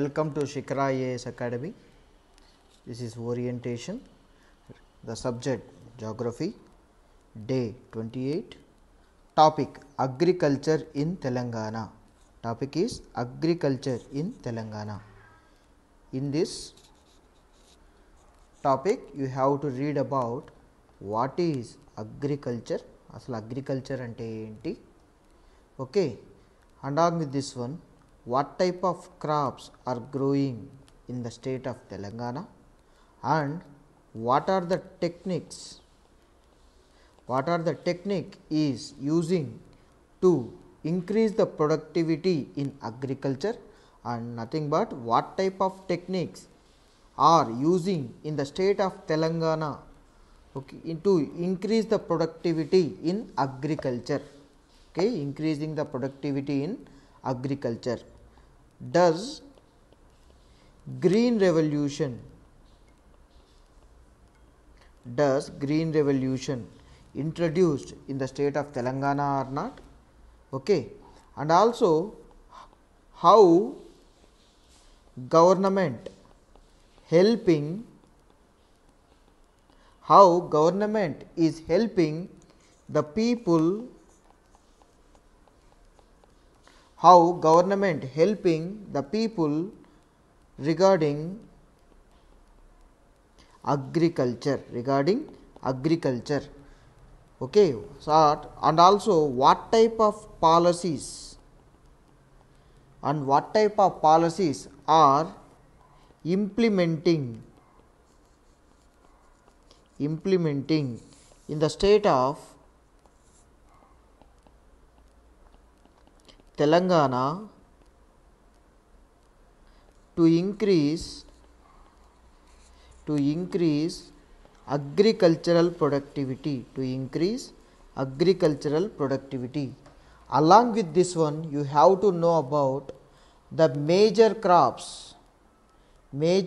Welcome to Shikara Academy. This is orientation. The subject Geography, day 28. Topic Agriculture in Telangana. Topic is Agriculture in Telangana. In this topic, you have to read about what is agriculture. Asal agriculture ante enti. Okay. Along with this one, what type of crops are growing in the state of Telangana and what are the techniques is using to increase the productivity in agriculture, and nothing but what type of techniques are using in the state of Telangana, okay, to increase the productivity in agriculture. Okay, increasing the productivity in agriculture. Does green revolution introduced in the state of Telangana or not? Okay, and also how government is helping the people, regarding agriculture. Okay, so and also what type of policies are implementing in the state of Telangana to increase agricultural productivity. Along with this one, you have to know about the major crops in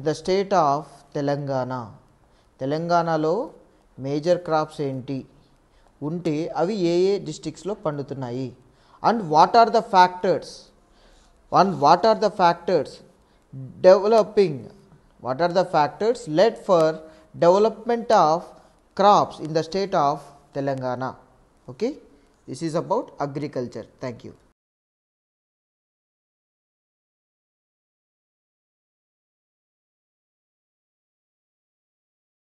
the state of Telangana. తెలంగాణలో major crops ఏంటి ఉంటే అవి ఏ డిస్ట్రిక్ట్స్లో పండుతున్నాయి, and what are the factors led for development of crops in the state of Telangana. Okay, this is about agriculture. Thank you.